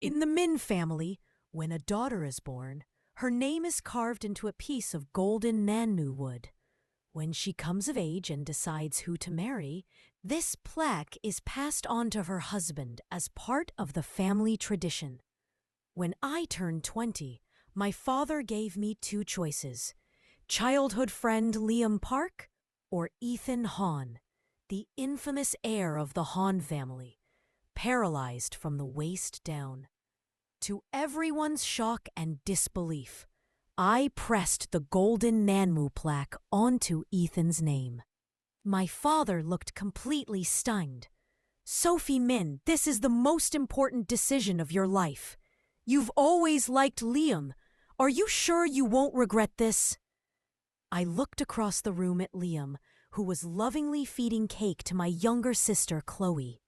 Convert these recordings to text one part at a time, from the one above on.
In the Min family, when a daughter is born, her name is carved into a piece of golden nanmu wood. When she comes of age and decides who to marry, this plaque is passed on to her husband as part of the family tradition. When I turned 20, my father gave me two choices: childhood friend Liam Park or Ethan Hahn, the infamous heir of the Hahn family, paralyzed from the waist down. To everyone's shock and disbelief, I pressed the golden Nanmu plaque onto Ethan's name. My father looked completely stunned. "Sophie Min, this is the most important decision of your life. You've always liked Liam. Are you sure you won't regret this?" I looked across the room at Liam, who was lovingly feeding cake to my younger sister, Chloe.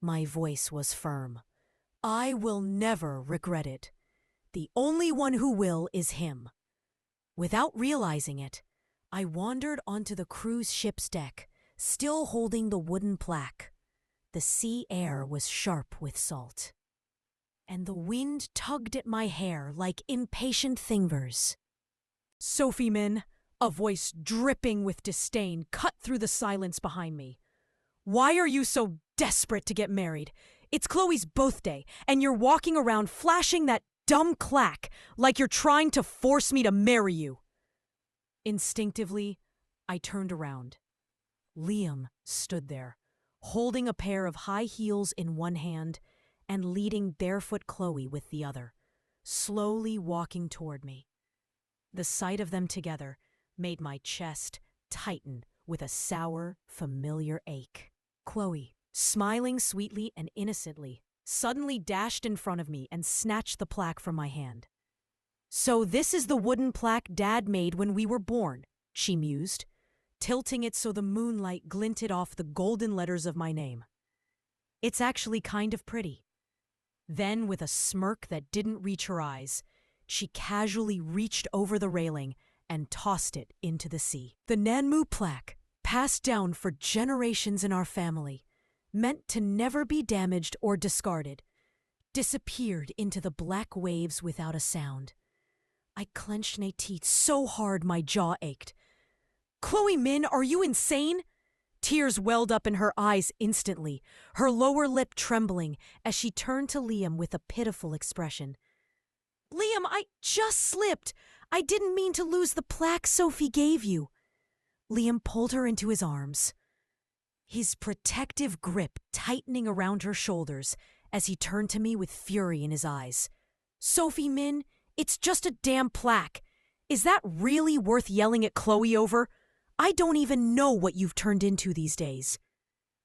My voice was firm. "I will never regret it. The only one who will is him." Without realizing it, I wandered onto the cruise ship's deck, still holding the wooden plaque. The sea air was sharp with salt, and the wind tugged at my hair like impatient fingers. "Sophie Min," a voice dripping with disdain cut through the silence behind me. "Why are you so desperate to get married? It's Chloe's birthday, and you're walking around flashing that dumb plaque like you're trying to force me to marry you." Instinctively, I turned around. Liam stood there, holding a pair of high heels in one hand and leading barefoot Chloe with the other, slowly walking toward me. The sight of them together made my chest tighten with a sour, familiar ache. Chloe, smiling sweetly and innocently, suddenly dashed in front of me and snatched the plaque from my hand. "So this is the wooden plaque Dad made when we were born," she mused, tilting it so the moonlight glinted off the golden letters of my name. "It's actually kind of pretty." Then, with a smirk that didn't reach her eyes, she casually reached over the railing and tossed it into the sea. The Nanmu plaque, passed down for generations in our family, meant to never be damaged or discarded, disappeared into the black waves without a sound. I clenched my teeth so hard my jaw ached. "Chloe Min, are you insane?" Tears welled up in her eyes instantly, her lower lip trembling as she turned to Liam with a pitiful expression. "Liam, I just slipped. I didn't mean to lose the plaque Sophie gave you." Liam pulled her into his arms, his protective grip tightening around her shoulders as he turned to me with fury in his eyes. "Sophie Min, it's just a damn plaque. Is that really worth yelling at Chloe over? I don't even know what you've turned into these days."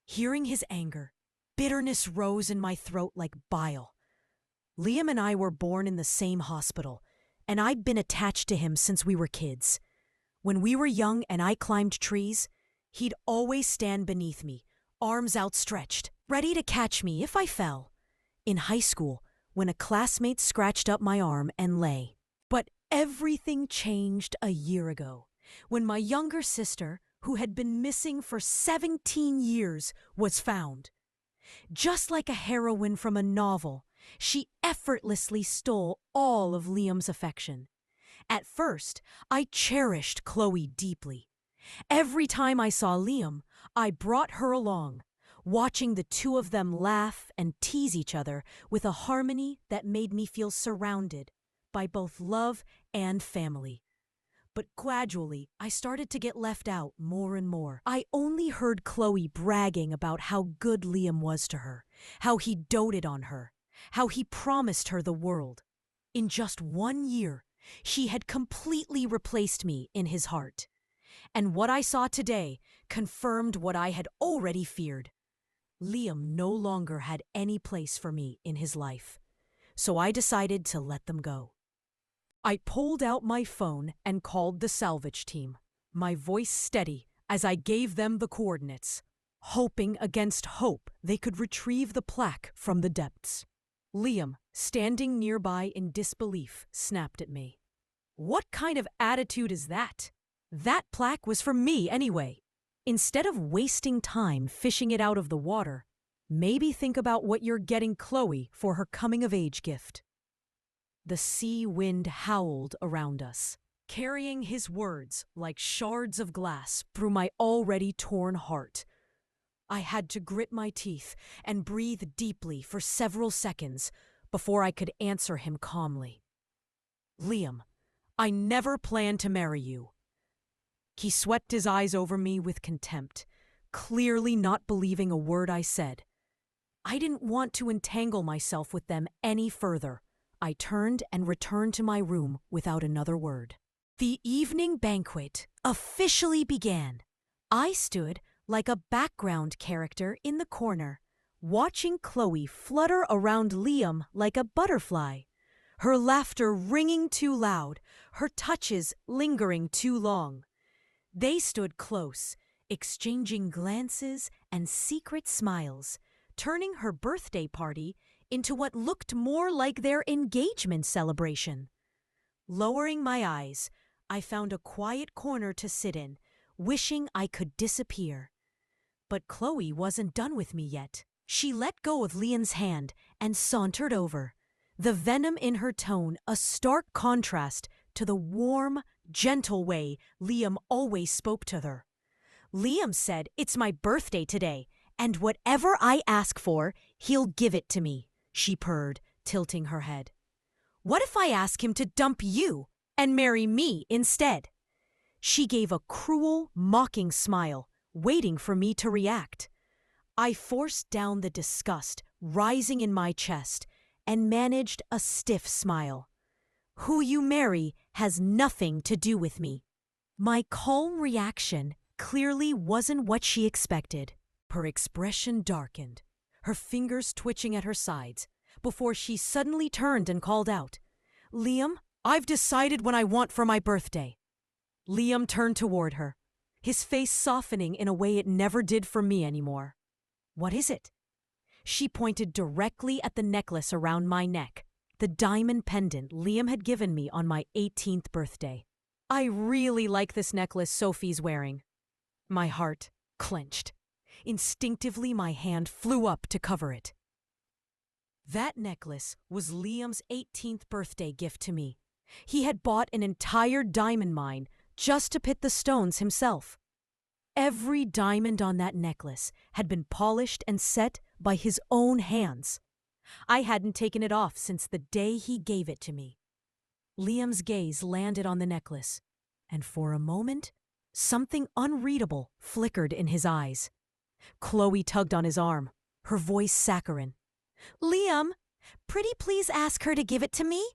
Hearing his anger, bitterness rose in my throat like bile. Liam and I were born in the same hospital, and I'd been attached to him since we were kids. When we were young and I climbed trees, he'd always stand beneath me, arms outstretched, ready to catch me if I fell. In high school, when a classmate scratched up my arm and lay. But everything changed a year ago, when my younger sister, who had been missing for 17 years, was found. Just like a heroine from a novel, she effortlessly stole all of Liam's affection. At first, I cherished Chloe deeply. Every time I saw Liam, I brought her along, watching the two of them laugh and tease each other with a harmony that made me feel surrounded by both love and family. But gradually, I started to get left out more and more. I only heard Chloe bragging about how good Liam was to her, how he doted on her, how he promised her the world. In just 1 year, she had completely replaced me in his heart. And what I saw today confirmed what I had already feared. Liam no longer had any place for me in his life, so I decided to let them go. I pulled out my phone and called the salvage team, my voice steady as I gave them the coordinates, hoping against hope they could retrieve the plaque from the depths. Liam, standing nearby in disbelief, snapped at me. "What kind of attitude is that? That plaque was for me anyway. Instead of wasting time fishing it out of the water, Maybe think about what you're getting Chloe for her coming-of-age gift." The sea wind howled around us, carrying his words like shards of glass through my already torn heart. I had to grit my teeth and breathe deeply for several seconds before I could answer him calmly. "Liam, I never planned to marry you." He swept his eyes over me with contempt, clearly not believing a word I said. I didn't want to entangle myself with them any further. I turned and returned to my room without another word. The evening banquet officially began. I stood like a background character in the corner, watching Chloe flutter around Liam like a butterfly, her laughter ringing too loud, her touches lingering too long. They stood close, exchanging glances and secret smiles, turning her birthday party into what looked more like their engagement celebration. Lowering my eyes, I found a quiet corner to sit in, wishing I could disappear. But Chloe wasn't done with me yet. She let go of Liam's hand and sauntered over, the venom in her tone a stark contrast to the warm, gentle way Liam always spoke to her. "Liam said it's my birthday today, and whatever I ask for, he'll give it to me," she purred, tilting her head. "What if I ask him to dump you and marry me instead?" She gave a cruel, mocking smile, waiting for me to react. I forced down the disgust rising in my chest and managed a stiff smile. "Who you marry has nothing to do with me." My calm reaction clearly wasn't what she expected. Her expression darkened, her fingers twitching at her sides, before she suddenly turned and called out, "Liam, I've decided what I want for my birthday." Liam turned toward her, his face softening in a way it never did for me anymore. "What is it?" She pointed directly at the necklace around my neck, the diamond pendant Liam had given me on my 18th birthday. "I really like this necklace Sophie's wearing." My heart clenched. Instinctively, my hand flew up to cover it. That necklace was Liam's 18th birthday gift to me. He had bought an entire diamond mine just to pit the stones himself. Every diamond on that necklace had been polished and set by his own hands. I hadn't taken it off since the day he gave it to me. Liam's gaze landed on the necklace, and for a moment, something unreadable flickered in his eyes. Chloe tugged on his arm, her voice saccharine. "Liam, pretty please ask her to give it to me?"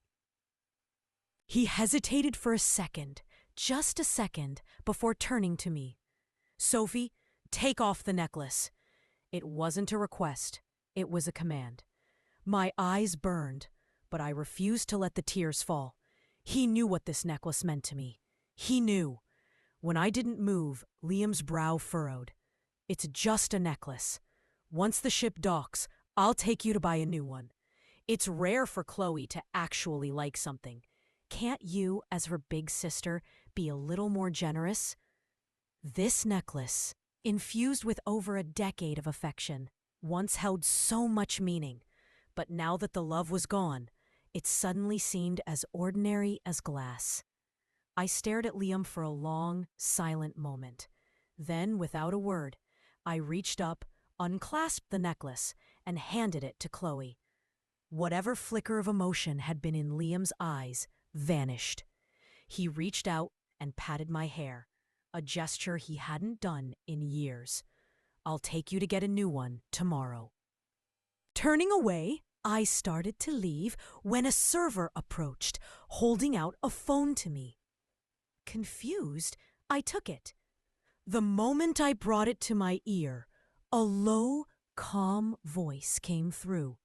He hesitated for a second, just a second, before turning to me. "Sophie, take off the necklace." It wasn't a request, it was a command. My eyes burned, but I refused to let the tears fall. He knew what this necklace meant to me. He knew. When I didn't move, Liam's brow furrowed. "It's just a necklace. Once the ship docks, I'll take you to buy a new one. It's rare for Chloe to actually like something. Can't you, as her big sister, be a little more generous?" This necklace, infused with over a decade of affection, once held so much meaning, but now that the love was gone, it suddenly seemed as ordinary as glass. I stared at Liam for a long, silent moment. Then, without a word, I reached up, unclasped the necklace, and handed it to Chloe. Whatever flicker of emotion had been in Liam's eyes vanished. He reached out and patted my hair, a gesture he hadn't done in years. "I'll take you to get a new one tomorrow." Turning away, I started to leave when a server approached, holding out a phone to me. Confused, I took it. The moment I brought it to my ear, a low, calm voice came through.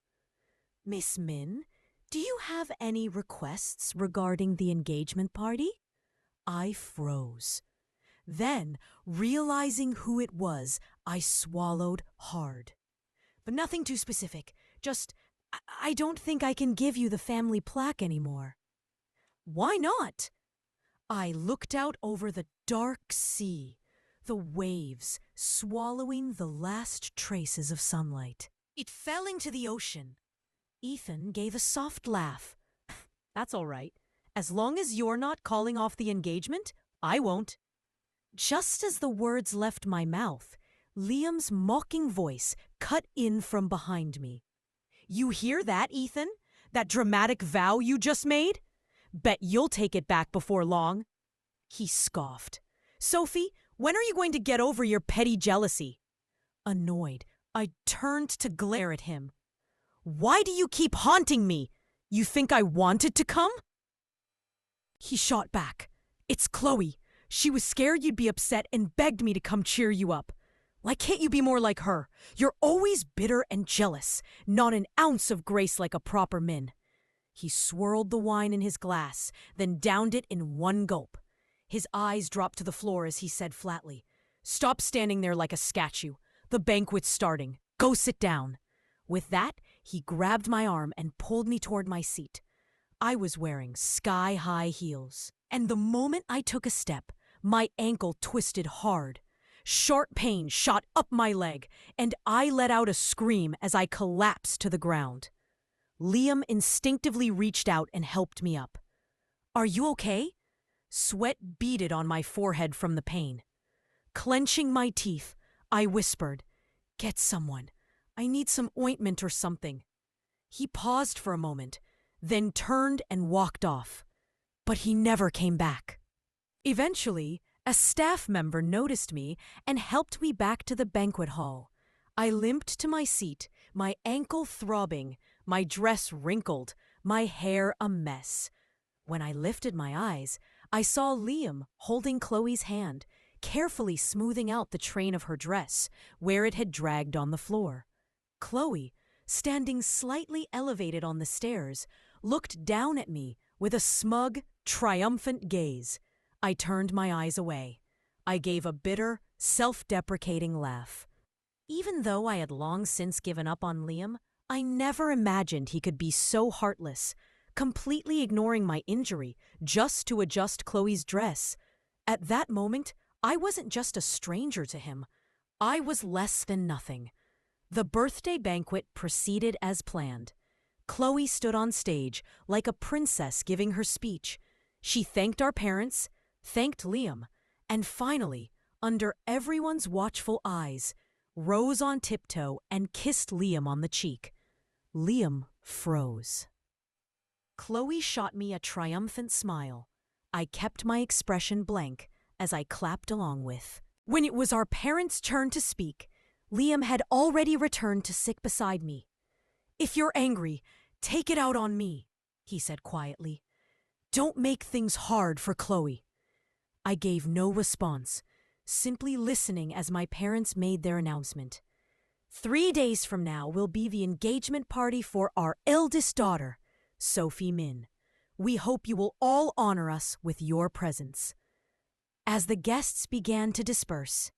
"Miss Min, do you have any requests regarding the engagement party?" I froze. Then, realizing who it was, I swallowed hard. "But nothing too specific. Just, I don't think I can give you the family plaque anymore." "Why not?" I looked out over the dark sea, the waves swallowing the last traces of sunlight. It fell into the ocean. Ethan gave a soft laugh. That's all right. As long as you're not calling off the engagement, I won't. Just as the words left my mouth, Liam's mocking voice cut in from behind me. You hear that, Ethan? That dramatic vow you just made? Bet you'll take it back before long. He scoffed. Sophie, when are you going to get over your petty jealousy? Annoyed, I turned to glare at him. Why do you keep haunting me? You think I wanted to come? He shot back. It's Chloe. She was scared you'd be upset and begged me to come cheer you up. Why can't you be more like her? You're always bitter and jealous, not an ounce of grace like a proper min. He swirled the wine in his glass, then downed it in one gulp. His eyes dropped to the floor as he said flatly, Stop standing there like a statue. The banquet's starting. Go sit down. With that, he grabbed my arm and pulled me toward my seat. I was wearing sky-high heels, and the moment I took a step, my ankle twisted hard. Sharp pain shot up my leg, and I let out a scream as I collapsed to the ground. Liam instinctively reached out and helped me up. Are you okay? Sweat beaded on my forehead from the pain. Clenching my teeth, I whispered, Get someone. I need some ointment or something. He paused for a moment, then turned and walked off. But he never came back. Eventually, a staff member noticed me and helped me back to the banquet hall. I limped to my seat, my ankle throbbing, my dress wrinkled, my hair a mess. When I lifted my eyes, I saw Liam holding Chloe's hand, carefully smoothing out the train of her dress, where it had dragged on the floor. Chloe, standing slightly elevated on the stairs, looked down at me with a smug, triumphant gaze. I turned my eyes away. I gave a bitter, self-deprecating laugh. Even though I had long since given up on Liam, I never imagined he could be so heartless, completely ignoring my injury just to adjust Chloe's dress. At that moment, I wasn't just a stranger to him. I was less than nothing. The birthday banquet proceeded as planned. Chloe stood on stage like a princess giving her speech. She thanked our parents, thanked Liam, and finally, under everyone's watchful eyes, rose on tiptoe and kissed Liam on the cheek. Liam froze. Chloe shot me a triumphant smile. I kept my expression blank as I clapped along with. When it was our parents' turn to speak, Liam had already returned to sit beside me. If you're angry, take it out on me, he said quietly. Don't make things hard for Chloe. I gave no response, simply listening as my parents made their announcement. 3 days from now will be the engagement party for our eldest daughter, Sophie Min. We hope you will all honor us with your presence. As the guests began to disperse,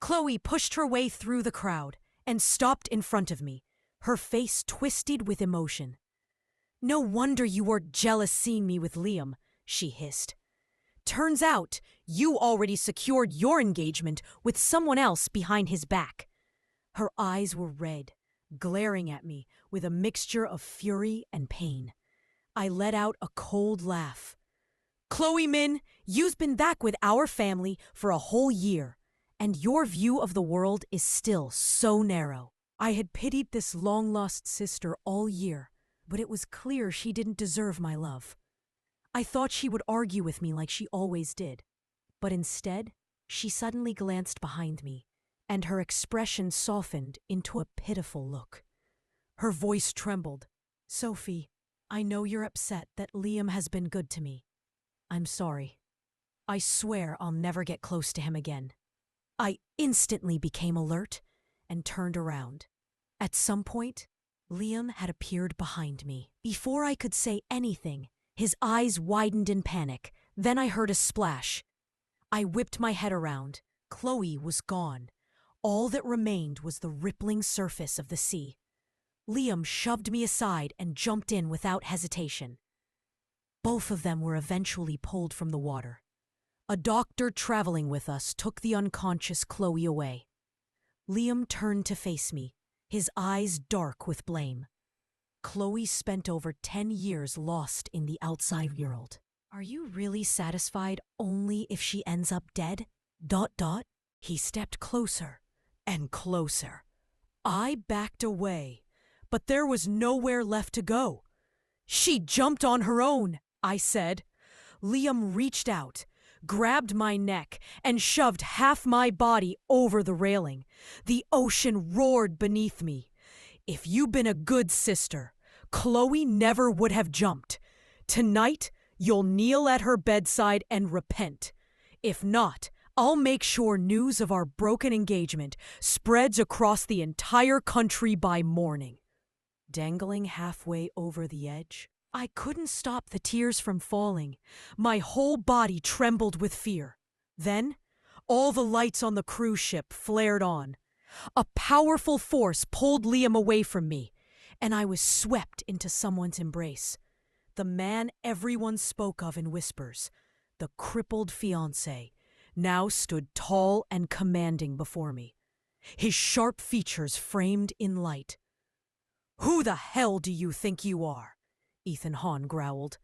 Chloe pushed her way through the crowd and stopped in front of me, her face twisted with emotion. No wonder you were jealous seeing me with Liam, she hissed. Turns out you already secured your engagement with someone else behind his back. Her eyes were red, glaring at me with a mixture of fury and pain. I let out a cold laugh. Chloe Min, you've been back with our family for a whole year, and your view of the world is still so narrow. I had pitied this long-lost sister all year, but it was clear she didn't deserve my love. I thought she would argue with me like she always did, but instead, she suddenly glanced behind me, and her expression softened into a pitiful look. Her voice trembled. Sophie, I know you're upset that Liam has been good to me. I'm sorry. I swear I'll never get close to him again. I instantly became alert and turned around. At some point, Liam had appeared behind me. Before I could say anything, his eyes widened in panic. Then I heard a splash. I whipped my head around. Chloe was gone. All that remained was the rippling surface of the sea. Liam shoved me aside and jumped in without hesitation. Both of them were eventually pulled from the water. A doctor traveling with us took the unconscious Chloe away. Liam turned to face me, his eyes dark with blame. Chloe spent over 10 years lost in the outside world. Are you really satisfied only if she ends up dead? ... He stepped closer and closer. I backed away, but there was nowhere left to go. She jumped on her own, I said. Liam reached out, grabbed my neck, and shoved half my body over the railing. The ocean roared beneath me. If you'd been a good sister, Chloe never would have jumped. Tonight, you'll kneel at her bedside and repent. If not, I'll make sure news of our broken engagement spreads across the entire country by morning. Dangling halfway over the edge, I couldn't stop the tears from falling. My whole body trembled with fear. Then, all the lights on the cruise ship flared on. A powerful force pulled Liam away from me, and I was swept into someone's embrace. The man everyone spoke of in whispers, the crippled fiancé, now stood tall and commanding before me, his sharp features framed in light. "Who the hell do you think you are?" Ethan Hahn growled.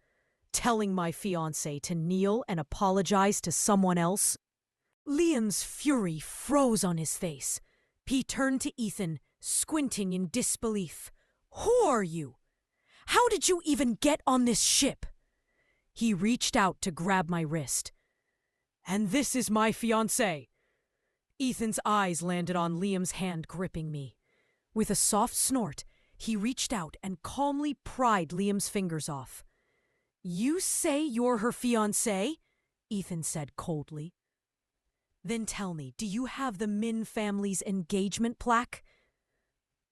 "Telling my fiancé to kneel and apologize to someone else?" Liam's fury froze on his face. He turned to Ethan, squinting in disbelief. "Who are you? How did you even get on this ship?" He reached out to grab my wrist. "And this is my fiancé." Ethan's eyes landed on Liam's hand gripping me. With a soft snort, he reached out and calmly pried Liam's fingers off. "You say you're her fiancé?" Ethan said coldly. "Then tell me, do you have the Min family's engagement plaque?"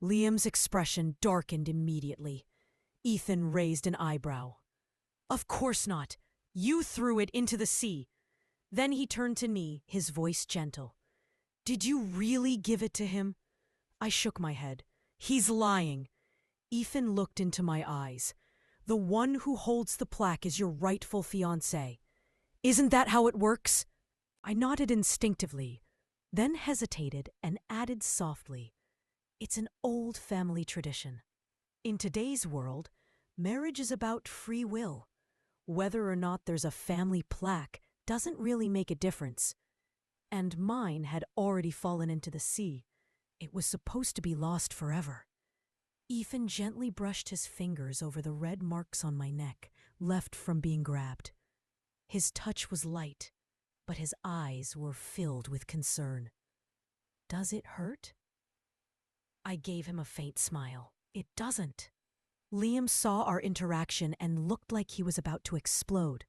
Liam's expression darkened immediately. Ethan raised an eyebrow. "Of course not. You threw it into the sea." Then he turned to me, his voice gentle. "Did you really give it to him?" I shook my head. "He's lying." Ethan looked into my eyes. "The one who holds the plaque is your rightful fiancé. Isn't that how it works?" I nodded instinctively, then hesitated and added softly, "It's an old family tradition. In today's world, marriage is about free will. Whether or not there's a family plaque doesn't really make a difference. And mine had already fallen into the sea. It was supposed to be lost forever." Ethan gently brushed his fingers over the red marks on my neck, left from being grabbed. His touch was light, but his eyes were filled with concern. "Does it hurt?" I gave him a faint smile. "It doesn't." Liam saw our interaction and looked like he was about to explode.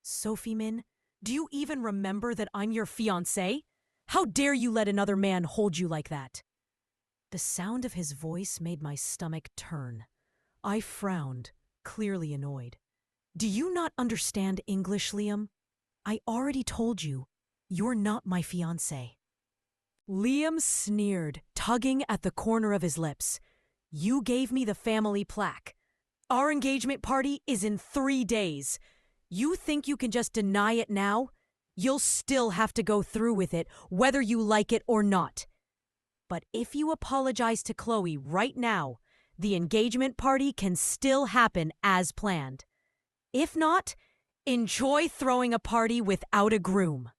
"Sophie Min, do you even remember that I'm your fiancé? How dare you let another man hold you like that?" The sound of his voice made my stomach turn. I frowned, clearly annoyed. "Do you not understand English, Liam? I already told you, you're not my fiancé." Liam sneered, tugging at the corner of his lips. "You gave me the family plaque. Our engagement party is in 3 days. You think you can just deny it now? You'll still have to go through with it, whether you like it or not. But if you apologize to Chloe right now, the engagement party can still happen as planned. If not, enjoy throwing a party without a groom."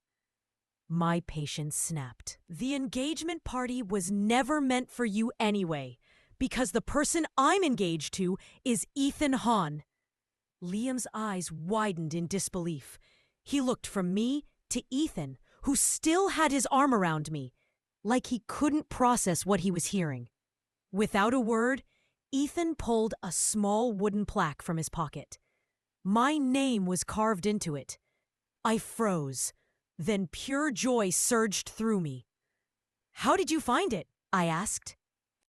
My patience snapped. "The engagement party was never meant for you anyway, because the person I'm engaged to is Ethan Hahn." Liam's eyes widened in disbelief. He looked from me to Ethan, who still had his arm around me, like he couldn't process what he was hearing. Without a word, Ethan pulled a small wooden plaque from his pocket. My name was carved into it. I froze. Then pure joy surged through me. "How did you find it?" I asked.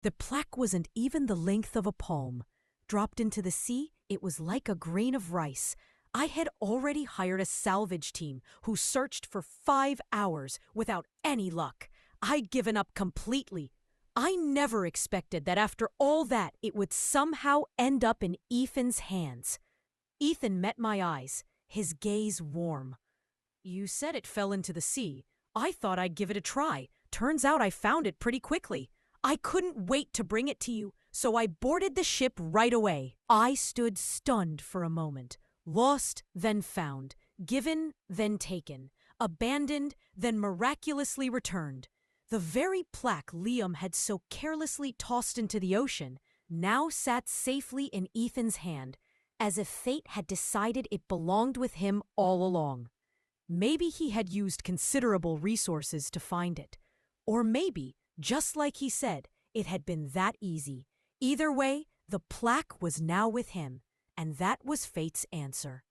The plaque wasn't even the length of a palm. Dropped into the sea, it was like a grain of rice. I had already hired a salvage team who searched for 5 hours without any luck. I'd given up completely. I never expected that after all that it would somehow end up in Ethan's hands. Ethan met my eyes, his gaze warm. "You said it fell into the sea. I thought I'd give it a try. Turns out I found it pretty quickly. I couldn't wait to bring it to you, so I boarded the ship right away. I stood stunned for a moment. Lost, then found. Given, then taken. Abandoned, then miraculously returned. The very plaque Liam had so carelessly tossed into the ocean now sat safely in Ethan's hand, as if fate had decided it belonged with him all along. Maybe he had used considerable resources to find it. Or maybe, just like he said, it had been that easy. Either way, the plaque was now with him, and that was fate's answer.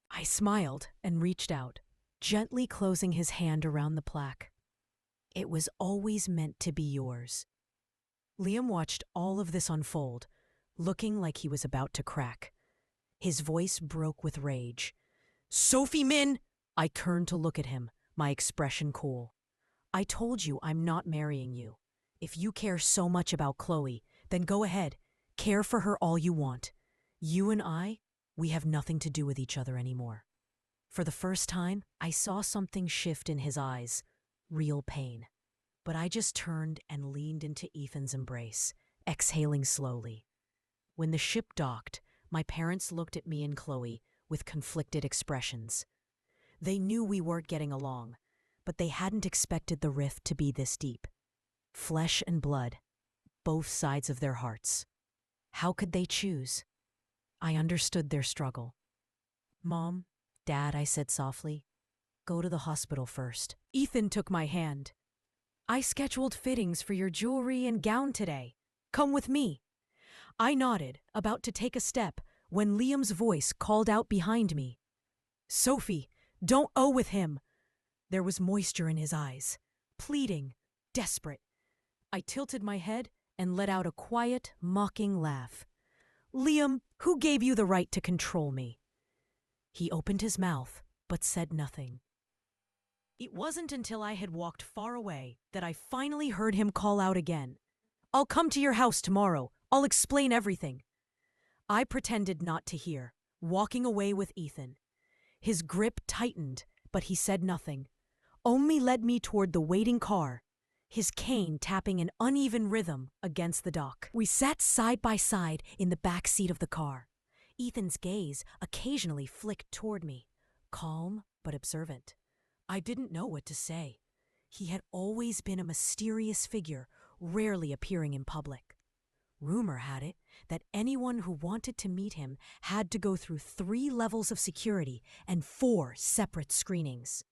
I smiled and reached out, gently closing his hand around the plaque. It was always meant to be yours. Liam watched all of this unfold, looking like he was about to crack. His voice broke with rage. "Sophie Min!" I turned to look at him, my expression cool. "I told you I'm not marrying you. If you care so much about Chloe, then go ahead. Care for her all you want. You and I, we have nothing to do with each other anymore." For the first time, I saw something shift in his eyes. Real pain. But I just turned and leaned into Ethan's embrace, exhaling slowly. When the ship docked, my parents looked at me and Chloe with conflicted expressions. They knew we weren't getting along, but they hadn't expected the rift to be this deep. Flesh and blood, both sides of their hearts. How could they choose? I understood their struggle. "Mom, Dad," I said softly, "go to the hospital first." Ethan took my hand. "I scheduled fittings for your jewelry and gown today. Come with me." I nodded, about to take a step, when Liam's voice called out behind me. "Sophie, don't owe with him." There was moisture in his eyes, pleading, desperate. I tilted my head and let out a quiet, mocking laugh. "Liam, who gave you the right to control me?" He opened his mouth, but said nothing. It wasn't until I had walked far away that I finally heard him call out again. "I'll come to your house tomorrow. I'll explain everything." I pretended not to hear, walking away with Ethan. His grip tightened, but he said nothing, only led me toward the waiting car, his cane tapping an uneven rhythm against the dock. We sat side by side in the back seat of the car. Ethan's gaze occasionally flicked toward me, calm but observant. I didn't know what to say. He had always been a mysterious figure, rarely appearing in public. Rumor had it that anyone who wanted to meet him had to go through 3 levels of security and 4 separate screenings.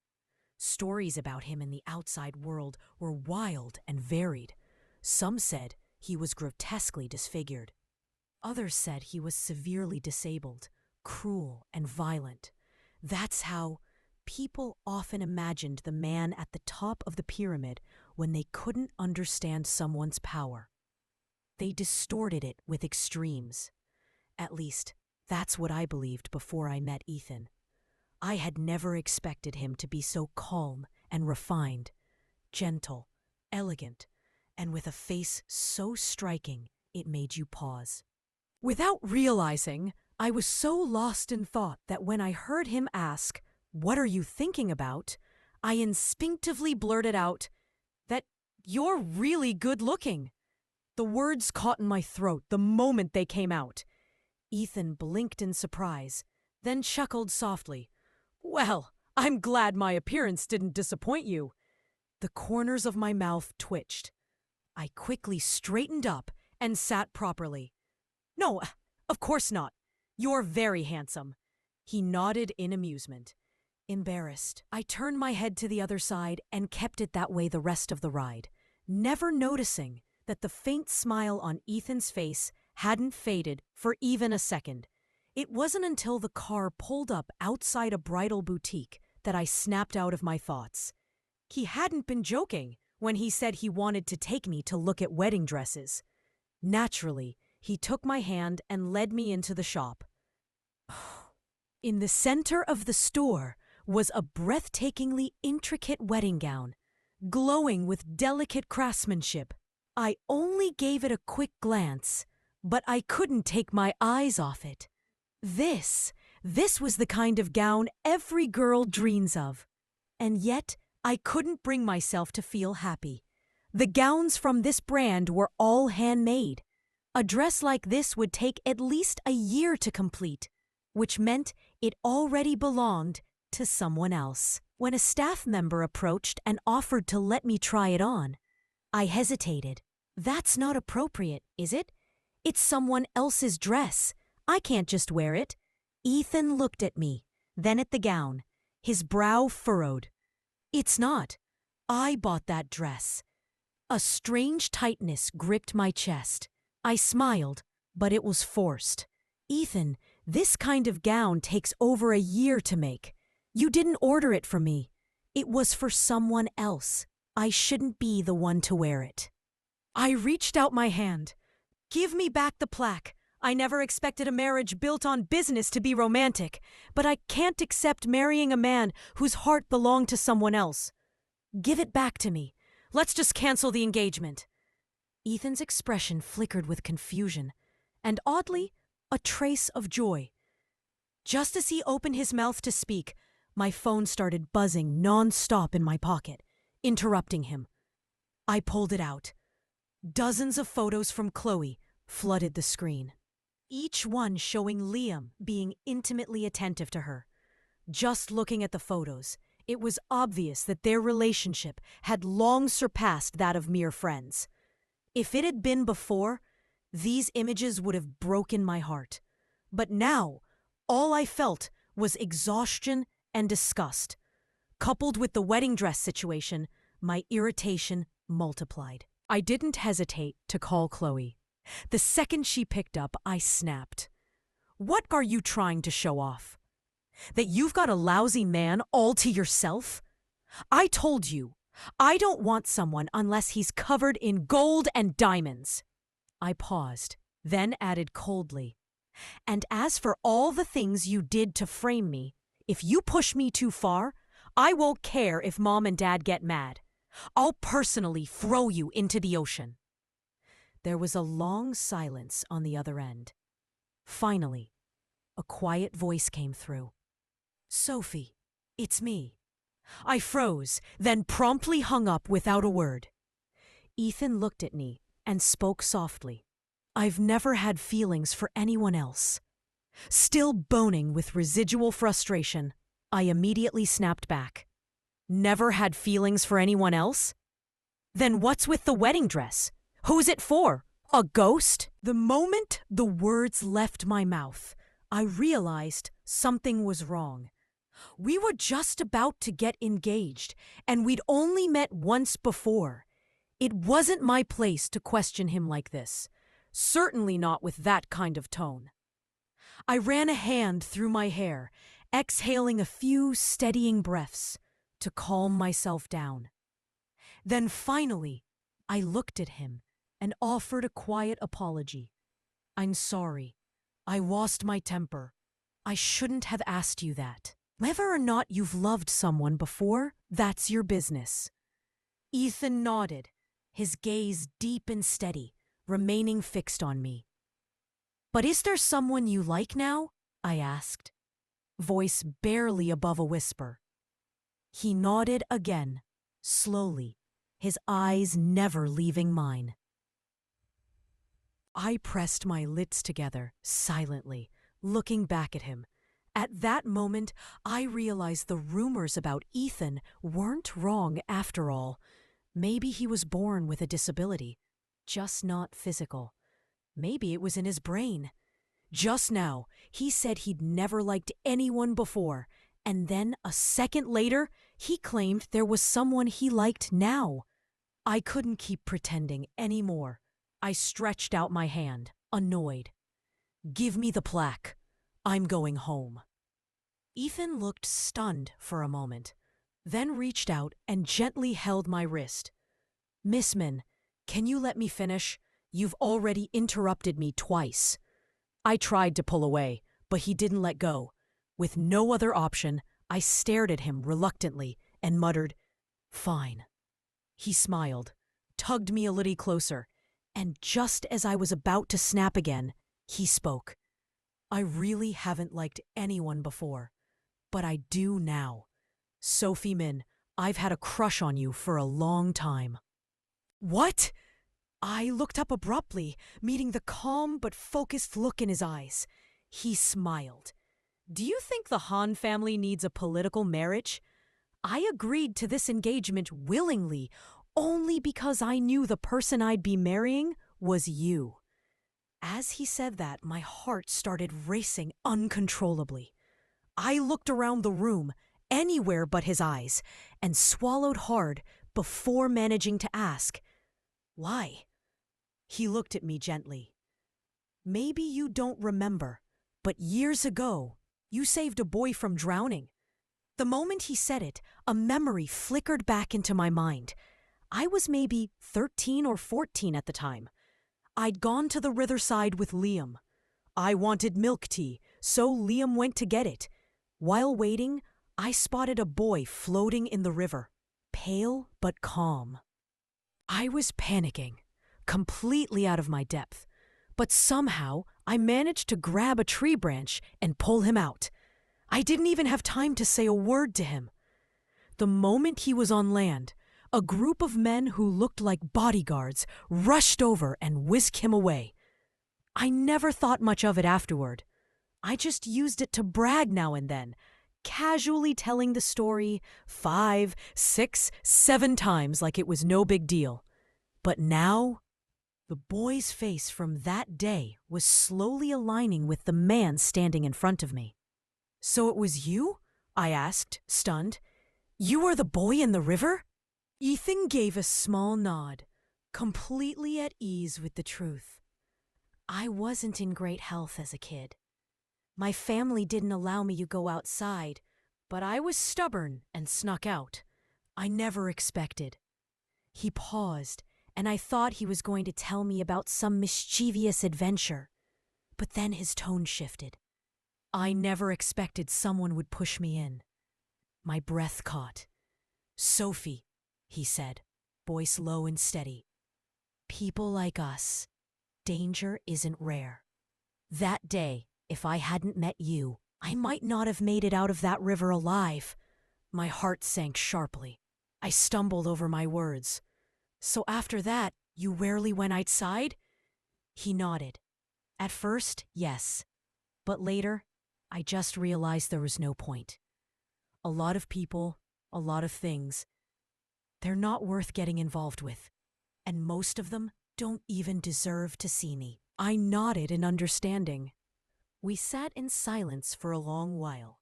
Stories about him in the outside world were wild and varied. Some said he was grotesquely disfigured. Others said he was severely disabled, cruel and violent. That's how people often imagined the man at the top of the pyramid when they couldn't understand someone's power. They distorted it with extremes. At least, that's what I believed before I met Ethan. I had never expected him to be so calm and refined, gentle, elegant, and with a face so striking it made you pause. Without realizing, I was so lost in thought that when I heard him ask, "What are you thinking about?" I instinctively blurted out, "That you're really good looking." The words caught in my throat the moment they came out. Ethan blinked in surprise, then chuckled softly. "Well, I'm glad my appearance didn't disappoint you." The corners of my mouth twitched. I quickly straightened up and sat properly. "No, of course not. You're very handsome." He nodded in amusement. Embarrassed, I turned my head to the other side and kept it that way the rest of the ride, never noticing that the faint smile on Ethan's face hadn't faded for even a second. It wasn't until the car pulled up outside a bridal boutique that I snapped out of my thoughts. He hadn't been joking when he said he wanted to take me to look at wedding dresses. Naturally, he took my hand and led me into the shop. In the center of the store was a breathtakingly intricate wedding gown, glowing with delicate craftsmanship. I only gave it a quick glance, but I couldn't take my eyes off it. This was the kind of gown every girl dreams of. And yet, I couldn't bring myself to feel happy. The gowns from this brand were all handmade. A dress like this would take at least a year to complete, which meant it already belonged to someone else. When a staff member approached and offered to let me try it on, I hesitated. That's not appropriate, is it? It's someone else's dress. I can't just wear it. Ethan looked at me, then at the gown, his brow furrowed. It's not. I bought that dress. A strange tightness gripped my chest. I smiled, but it was forced. Ethan, this kind of gown takes over a year to make. You didn't order it for me. It was for someone else. I shouldn't be the one to wear it. I reached out my hand. Give me back the plaque. I never expected a marriage built on business to be romantic, but I can't accept marrying a man whose heart belonged to someone else. Give it back to me. Let's just cancel the engagement. Ethan's expression flickered with confusion, and oddly, a trace of joy. Just as he opened his mouth to speak, my phone started buzzing non-stop in my pocket, interrupting him. I pulled it out. Dozens of photos from Chloe flooded the screen, each one showing Liam being intimately attentive to her. Just looking at the photos, it was obvious that their relationship had long surpassed that of mere friends. If it had been before, these images would have broken my heart. But now, all I felt was exhaustion and disgust. Coupled with the wedding dress situation, my irritation multiplied. I didn't hesitate to call Chloe. The second she picked up, I snapped. What are you trying to show off? That you've got a lousy man all to yourself? I told you, I don't want someone unless he's covered in gold and diamonds. I paused, then added coldly. And as for all the things you did to frame me, if you push me too far, I won't care if Mom and Dad get mad. I'll personally throw you into the ocean. There was a long silence on the other end. Finally, a quiet voice came through. Sophie, it's me. I froze, then promptly hung up without a word. Ethan looked at me and spoke softly. I've never had feelings for anyone else. Still boning with residual frustration, I immediately snapped back. Never had feelings for anyone else? Then what's with the wedding dress? Who's it for? A ghost? The moment the words left my mouth, I realized something was wrong. We were just about to get engaged, and we'd only met once before. It wasn't my place to question him like this, certainly not with that kind of tone. I ran a hand through my hair, exhaling a few steadying breaths to calm myself down. Then finally, I looked at him and offered a quiet apology. I'm sorry. I lost my temper. I shouldn't have asked you that. Whether or not you've loved someone before, that's your business. Ethan nodded, his gaze deep and steady, remaining fixed on me. But is there someone you like now? I asked, voice barely above a whisper. He nodded again, slowly, his eyes never leaving mine. I pressed my lips together, silently, looking back at him. At that moment, I realized the rumors about Ethan weren't wrong after all. Maybe he was born with a disability, just not physical. Maybe it was in his brain. Just now, he said he'd never liked anyone before, and then a second later, he claimed there was someone he liked now. I couldn't keep pretending anymore. I stretched out my hand, annoyed. Give me the plaque. I'm going home. Ethan looked stunned for a moment, then reached out and gently held my wrist. Miss Min, can you let me finish? You've already interrupted me twice. I tried to pull away, but he didn't let go. With no other option, I stared at him reluctantly and muttered, Fine. He smiled, tugged me a little closer, and just as I was about to snap again, he spoke. I really haven't liked anyone before, but I do now. Sophie Min, I've had a crush on you for a long time. What? I looked up abruptly, meeting the calm but focused look in his eyes. He smiled. Do you think the Han family needs a political marriage? I agreed to this engagement willingly, only because I knew the person I'd be marrying was you. As he said that, my heart started racing uncontrollably. I looked around the room, anywhere but his eyes, and swallowed hard before managing to ask, "Why?" He looked at me gently. "Maybe you don't remember, but years ago, you saved a boy from drowning." The moment he said it, a memory flickered back into my mind. I was maybe 13 or 14 at the time. I'd gone to the riverside with Liam. I wanted milk tea, so Liam went to get it. While waiting, I spotted a boy floating in the river, pale but calm. I was panicking, completely out of my depth, but somehow I managed to grab a tree branch and pull him out. I didn't even have time to say a word to him. The moment he was on land, a group of men who looked like bodyguards rushed over and whisked him away. I never thought much of it afterward. I just used it to brag now and then, casually telling the story 5, 6, 7 times like it was no big deal. But now, the boy's face from that day was slowly aligning with the man standing in front of me. "So it was you?" I asked, stunned. "You are the boy in the river?" Ethan gave a small nod, completely at ease with the truth. I wasn't in great health as a kid. My family didn't allow me to go outside, but I was stubborn and snuck out. I never expected. He paused, and I thought he was going to tell me about some mischievous adventure. But then his tone shifted. I never expected someone would push me in. My breath caught. "Sophie," he said, voice low and steady. "People like us, danger isn't rare. That day, if I hadn't met you, I might not have made it out of that river alive." My heart sank sharply. I stumbled over my words. "So after that, you rarely went outside?" He nodded. "At first, yes. But later, I just realized there was no point. A lot of people, a lot of things, they're not worth getting involved with. And most of them don't even deserve to see me." I nodded in understanding. We sat in silence for a long while.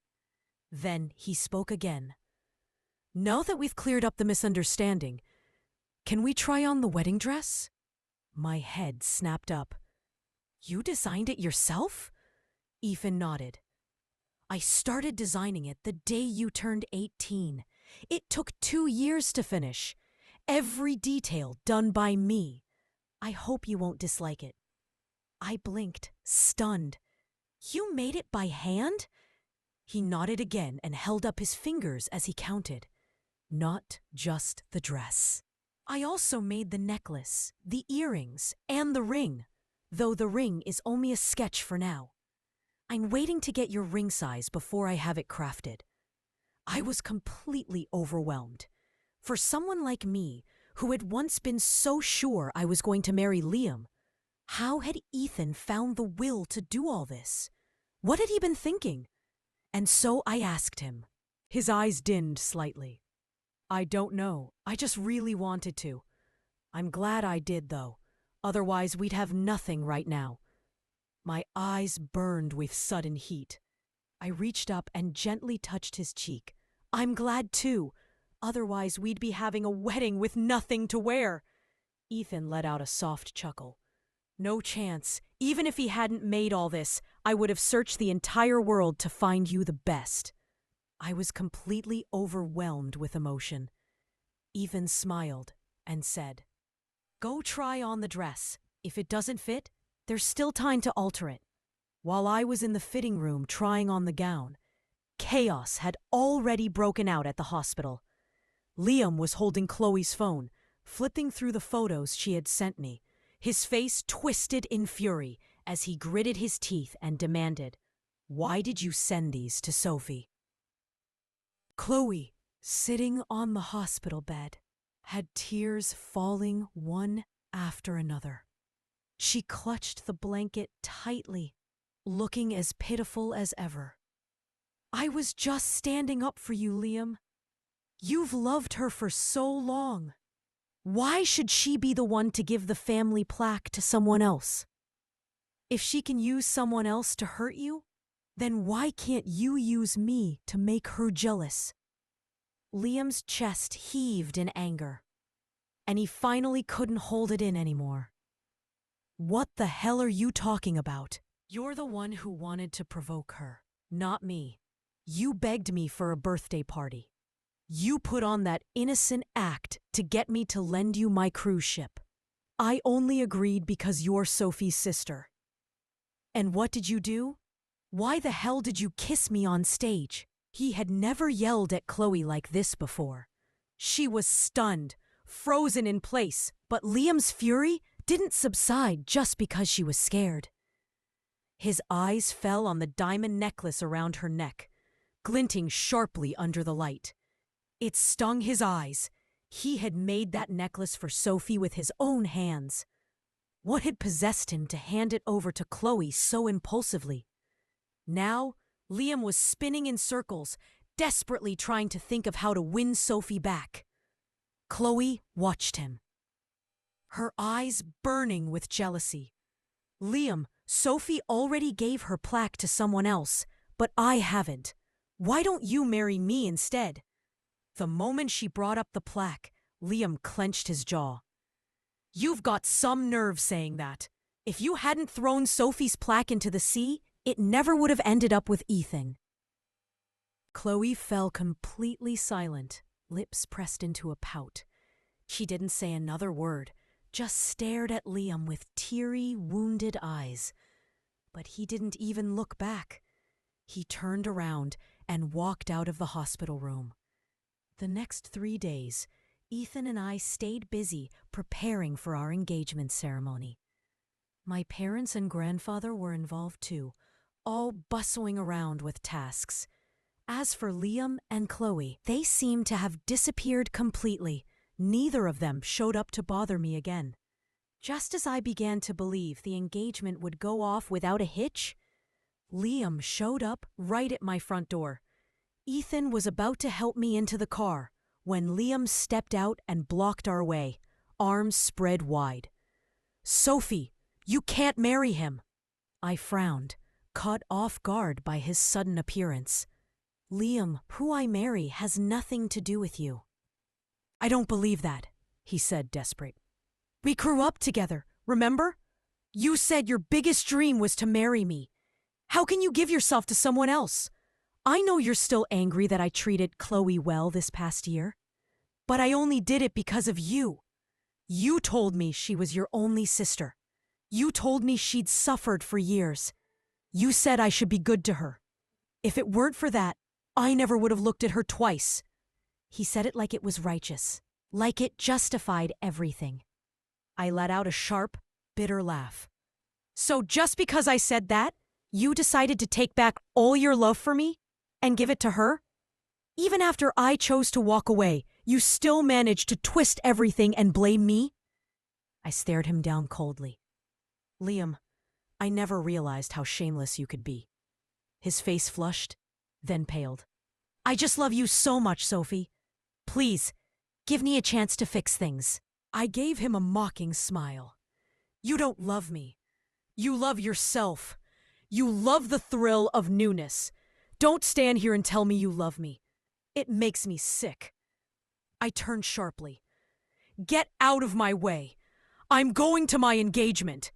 Then he spoke again. "Now that we've cleared up the misunderstanding, can we try on the wedding dress?" My head snapped up. "You designed it yourself?" Ethan nodded. "I started designing it the day you turned 18. It took 2 years to finish. Every detail done by me. I hope you won't dislike it." I blinked, stunned. "You made it by hand?" He nodded again and held up his fingers as he counted. "Not just the dress. I also made the necklace, the earrings, and the ring, though the ring is only a sketch for now. I'm waiting to get your ring size before I have it crafted." I was completely overwhelmed. For someone like me, who had once been so sure I was going to marry Liam, how had Ethan found the will to do all this? What had he been thinking? And so I asked him. His eyes dimmed slightly. "I don't know. I just really wanted to. I'm glad I did, though. Otherwise, we'd have nothing right now." My eyes burned with sudden heat. I reached up and gently touched his cheek. "I'm glad, too. Otherwise, we'd be having a wedding with nothing to wear." Ethan let out a soft chuckle. "No chance. Even if he hadn't made all this, I would have searched the entire world to find you the best." I was completely overwhelmed with emotion. Ethan smiled and said, "Go try on the dress. If it doesn't fit, there's still time to alter it." While I was in the fitting room trying on the gown, chaos had already broken out at the hospital. Liam was holding Chloe's phone, flipping through the photos she had sent me, his face twisted in fury as he gritted his teeth and demanded, "Why did you send these to Sophie?" Chloe, sitting on the hospital bed, had tears falling one after another. She clutched the blanket tightly, looking as pitiful as ever. I was just standing up for you, Liam. You've loved her for so long. Why should she be the one to give the family plaque to someone else? If she can use someone else to hurt you, then why can't you use me to make her jealous? Liam's chest heaved in anger, and he finally couldn't hold it in anymore. What the hell are you talking about? You're the one who wanted to provoke her, not me. You begged me for a birthday party. You put on that innocent act to get me to lend you my cruise ship. I only agreed because you're Sophie's sister. And what did you do? Why the hell did you kiss me on stage? He had never yelled at Chloe like this before. She was stunned, frozen in place, but Liam's fury didn't subside just because she was scared. His eyes fell on the diamond necklace around her neck, glinting sharply under the light. It stung his eyes. He had made that necklace for Sophie with his own hands. What had possessed him to hand it over to Chloe so impulsively? Now, Liam was spinning in circles, desperately trying to think of how to win Sophie back. Chloe watched him, her eyes burning with jealousy. Liam, Sophie already gave her plaque to someone else, but I haven't. Why don't you marry me instead? The moment she brought up the plaque, Liam clenched his jaw. You've got some nerve saying that. If you hadn't thrown Sophie's plaque into the sea, it never would have ended up with Ethan. Chloe fell completely silent, lips pressed into a pout. She didn't say another word, just stared at Liam with teary, wounded eyes. But he didn't even look back. He turned around and walked out of the hospital room. The next 3 days, Ethan and I stayed busy preparing for our engagement ceremony. My parents and grandfather were involved too, all bustling around with tasks. As for Liam and Chloe, they seemed to have disappeared completely. Neither of them showed up to bother me again. Just as I began to believe the engagement would go off without a hitch, Liam showed up right at my front door. Ethan was about to help me into the car when Liam stepped out and blocked our way, arms spread wide. "Sophie, you can't marry him." I frowned, caught off guard by his sudden appearance. "Liam, who I marry has nothing to do with you." "I don't believe that," he said, desperate. "We grew up together, remember? You said your biggest dream was to marry me. How can you give yourself to someone else? I know you're still angry that I treated Chloe well this past year, but I only did it because of you. You told me she was your only sister. You told me she'd suffered for years. You said I should be good to her. If it weren't for that, I never would have looked at her twice." He said it like it was righteous, like it justified everything. I let out a sharp, bitter laugh. "So just because I said that, you decided to take back all your love for me and give it to her? Even after I chose to walk away, you still managed to twist everything and blame me?" I stared him down coldly. "Liam, I never realized how shameless you could be." His face flushed, then paled. "I just love you so much, Sophie. Please, give me a chance to fix things." I gave him a mocking smile. "You don't love me. You love yourself. You love the thrill of newness. Don't stand here and tell me you love me. It makes me sick." I turned sharply. "Get out of my way. I'm going to my engagement."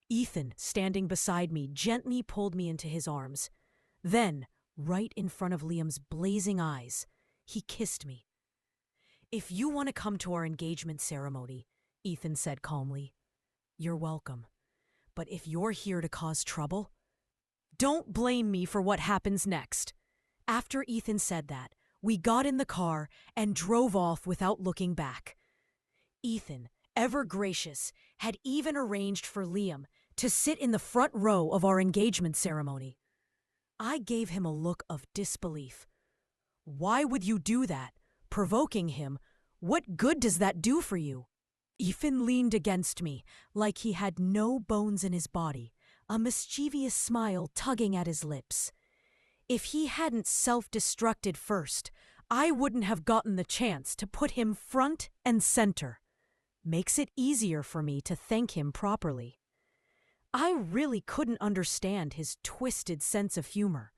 Ethan, standing beside me, gently pulled me into his arms. Then, right in front of Liam's blazing eyes, he kissed me. "If you want to come to our engagement ceremony," Ethan said calmly, "you're welcome. But if you're here to cause trouble, don't blame me for what happens next." After Ethan said that, we got in the car and drove off without looking back. Ethan, ever gracious, had even arranged for Liam to sit in the front row of our engagement ceremony. I gave him a look of disbelief. "Why would you do that, provoking him What good does that do for you? Ethan leaned against me, like he had no bones in his body, a mischievous smile tugging at his lips. If he hadn't self-destructed first, I wouldn't have gotten the chance to put him front and center. Makes it easier for me to thank him properly. I really couldn't understand his twisted sense of humor,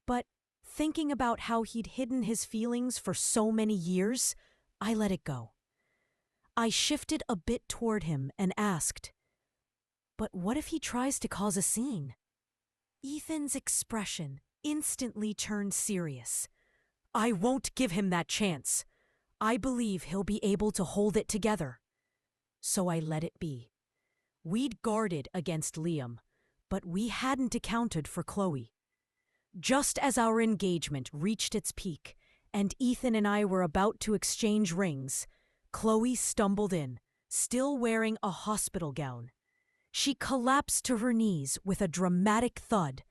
but thinking about how he'd hidden his feelings for so many years, I let it go. I shifted a bit toward him and asked, "But what if he tries to cause a scene?" Ethan's expression instantly turned serious. "I won't give him that chance. I believe he'll be able to hold it together." So I let it be. We'd guarded against Liam, but we hadn't accounted for Chloe. Just as our engagement reached its peak, and Ethan and I were about to exchange rings, Chloe stumbled in, still wearing a hospital gown. She collapsed to her knees with a dramatic thud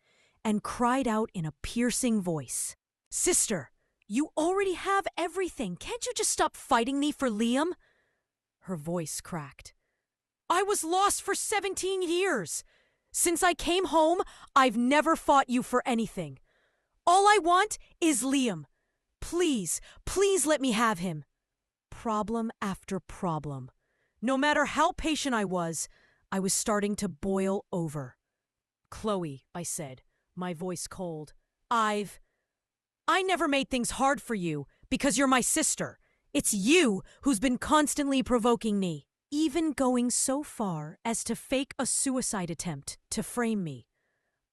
and cried out in a piercing voice, "Sister, you already have everything. Can't you just stop fighting me for Liam?" Her voice cracked. "I was lost for 17 years. Since I came home, I've never fought you for anything. All I want is Liam. Please, please let me have him." Problem after problem. No matter how patient I was starting to boil over. "Chloe," I said, my voice cold, I never made things hard for you because you're my sister. It's you who's been constantly provoking me, even going so far as to fake a suicide attempt to frame me.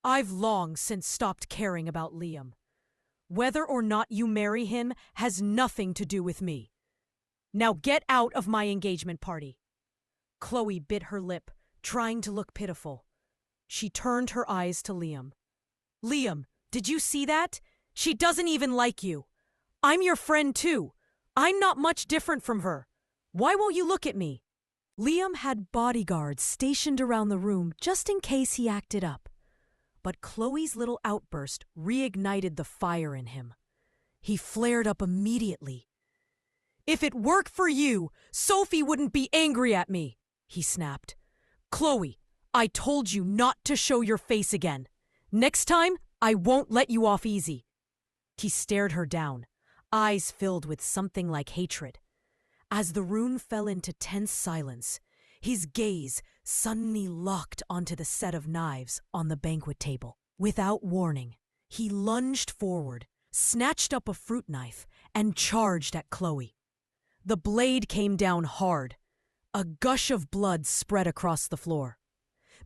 I've long since stopped caring about Liam. Whether or not you marry him has nothing to do with me. Now get out of my engagement party." Chloe bit her lip, trying to look pitiful. She turned her eyes to Liam. "Liam, did you see that? She doesn't even like you. I'm your friend too. I'm not much different from her. Why won't you look at me?" Liam had bodyguards stationed around the room just in case he acted up. But Chloe's little outburst reignited the fire in him. He flared up immediately. "If it worked for you, Sophie wouldn't be angry at me," he snapped. "Chloe, I told you not to show your face again. Next time, I won't let you off easy." He stared her down, eyes filled with something like hatred. As the room fell into tense silence, his gaze suddenly locked onto the set of knives on the banquet table. Without warning, he lunged forward, snatched up a fruit knife, and charged at Chloe. The blade came down hard. A gush of blood spread across the floor.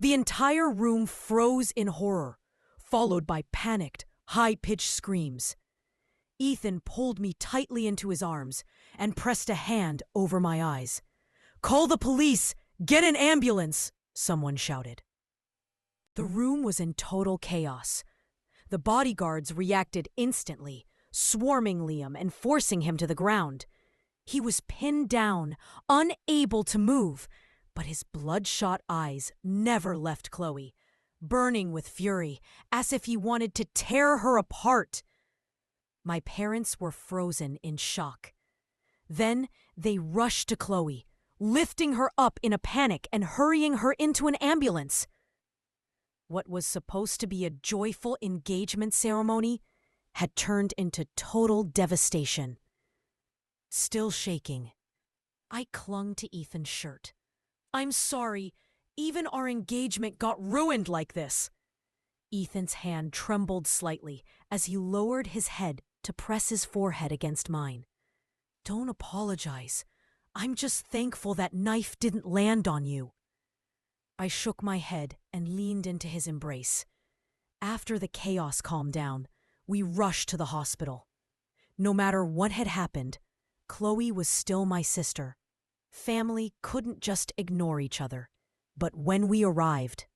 The entire room froze in horror, followed by panicked, high-pitched screams. Ethan pulled me tightly into his arms and pressed a hand over my eyes. "Call the police! Get an ambulance!" someone shouted. The room was in total chaos. The bodyguards reacted instantly, swarming Liam and forcing him to the ground. He was pinned down, unable to move, but his bloodshot eyes never left Chloe, burning with fury, as if he wanted to tear her apart. My parents were frozen in shock. Then they rushed to Chloe, lifting her up in a panic and hurrying her into an ambulance. What was supposed to be a joyful engagement ceremony had turned into total devastation. Still shaking, I clung to Ethan's shirt. "I'm sorry, even our engagement got ruined like this." Ethan's hand trembled slightly as he lowered his head to press his forehead against mine. "Don't apologize. I'm just thankful that knife didn't land on you." I shook my head and leaned into his embrace. After the chaos calmed down, we rushed to the hospital. No matter what had happened, Chloe was still my sister. Family couldn't just ignore each other. But when we arrived,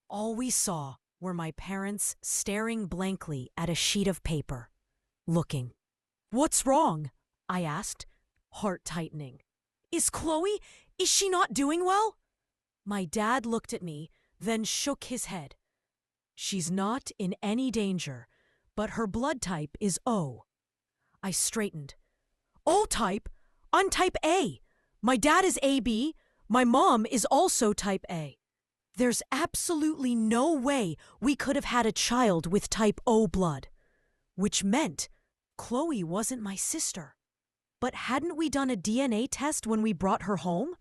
all we saw were my parents staring blankly at a sheet of paper, looking. "What's wrong?" I asked, heart tightening. Is she not doing well?" My dad looked at me, then shook his head. "She's not in any danger, but her blood type is O." I straightened. O type? I'm type A. My dad is AB. My mom is also type A. There's absolutely no way we could have had a child with type O blood, which meant Chloe wasn't my sister. But hadn't we done a DNA test when we brought her home?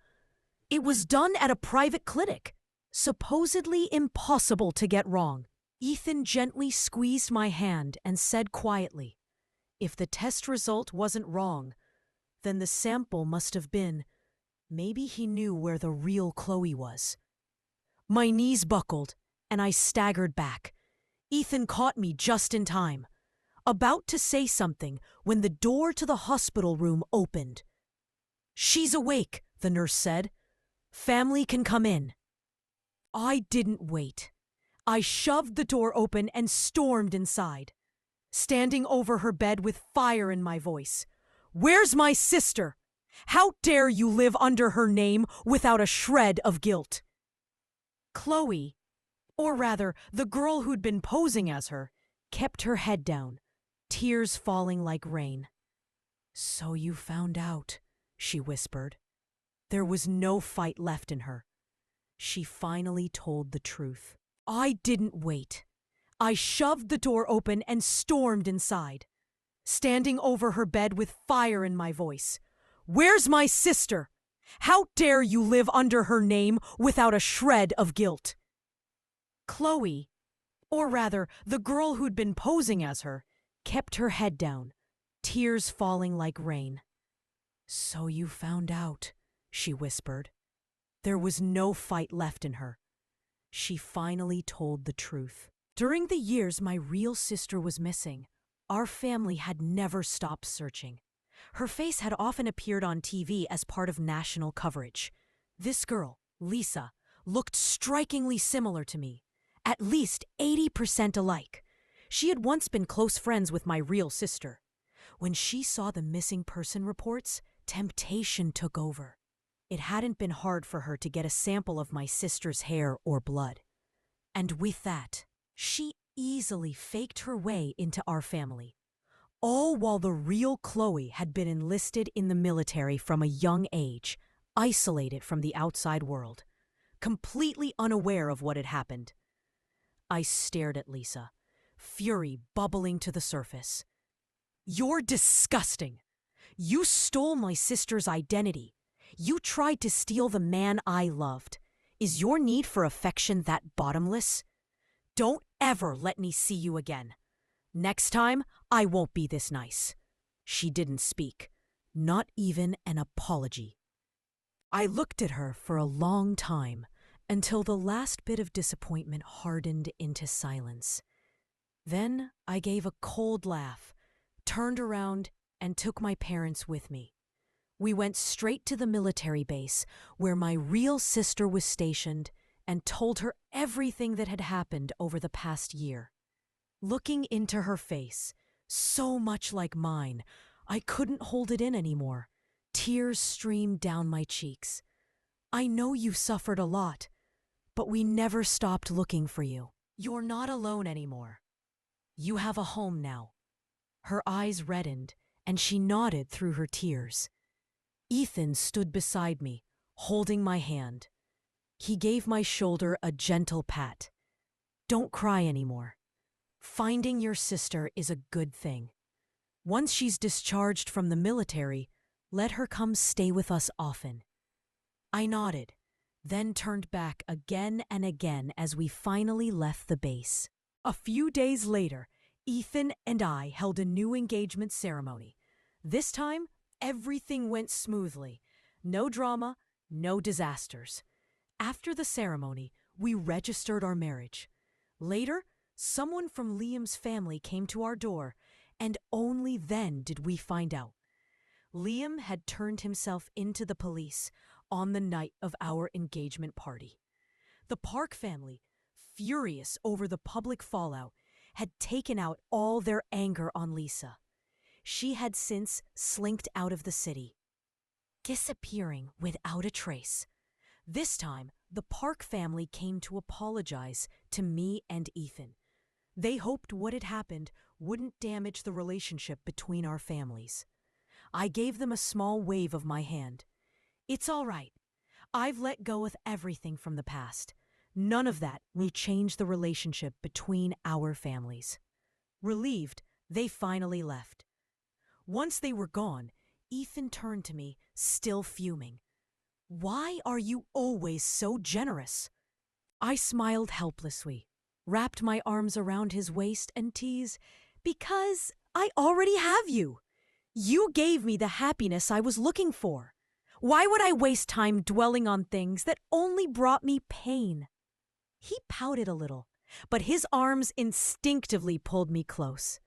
It was done at a private clinic. Supposedly impossible to get wrong. Ethan gently squeezed my hand and said quietly, if the test result wasn't wrong, then the sample must have been. Maybe he knew where the real Chloe was. My knees buckled, and I staggered back. Ethan caught me just in time, about to say something when the door to the hospital room opened. She's awake, the nurse said. Family can come in. I didn't wait. I shoved the door open and stormed inside, standing over her bed with fire in my voice. Where's my sister? How dare you live under her name without a shred of guilt? Chloe, or rather, the girl who'd been posing as her, kept her head down, tears falling like rain. So you found out, she whispered. There was no fight left in her. She finally told the truth. I didn't wait. I shoved the door open and stormed inside, standing over her bed with fire in my voice. Where's my sister? How dare you live under her name without a shred of guilt? Chloe, or rather, the girl who'd been posing as her, kept her head down, tears falling like rain. So you found out, she whispered. There was no fight left in her. She finally told the truth. During the years my real sister was missing, our family had never stopped searching. Her face had often appeared on TV as part of national coverage. This girl, Lisa, looked strikingly similar to me, at least 80% alike. She had once been close friends with my real sister. When she saw the missing person reports, temptation took over. It hadn't been hard for her to get a sample of my sister's hair or blood. And with that, she easily faked her way into our family. All while the real Chloe had been enlisted in the military from a young age, isolated from the outside world, completely unaware of what had happened. I stared at Lisa, fury bubbling to the surface. You're disgusting. You stole my sister's identity. You tried to steal the man I loved. Is your need for affection that bottomless? Don't ever let me see you again. Next time, I won't be this nice. She didn't speak, not even an apology. I looked at her for a long time, until the last bit of disappointment hardened into silence. Then I gave a cold laugh, turned around, and took my parents with me. We went straight to the military base where my real sister was stationed and told her everything that had happened over the past year. Looking into her face, so much like mine, I couldn't hold it in anymore. Tears streamed down my cheeks. I know you suffered a lot, but we never stopped looking for you. You're not alone anymore. You have a home now. Her eyes reddened, and she nodded through her tears. Ethan stood beside me, holding my hand. He gave my shoulder a gentle pat. Don't cry anymore. Finding your sister is a good thing. Once she's discharged from the military, let her come stay with us often. I nodded, then turned back again and again as we finally left the base. A few days later, Ethan and I held a new engagement ceremony. This time, everything went smoothly. No drama, no disasters. After the ceremony, we registered our marriage. Later, someone from Liam's family came to our door, and only then did we find out. Liam had turned himself into the police on the night of our engagement party. The Park family, furious over the public fallout, had taken out all their anger on Lisa. She had since slinked out of the city, disappearing without a trace. This time, the Park family came to apologize to me and Ethan. They hoped what had happened wouldn't damage the relationship between our families. I gave them a small wave of my hand. It's all right. I've let go of everything from the past. None of that will change the relationship between our families. Relieved, they finally left. Once they were gone, Ethan turned to me, still fuming. Why are you always so generous? I smiled helplessly, wrapped my arms around his waist, and teased, Because I already have you. You gave me the happiness I was looking for. Why would I waste time dwelling on things that only brought me pain? He pouted a little, but his arms instinctively pulled me close.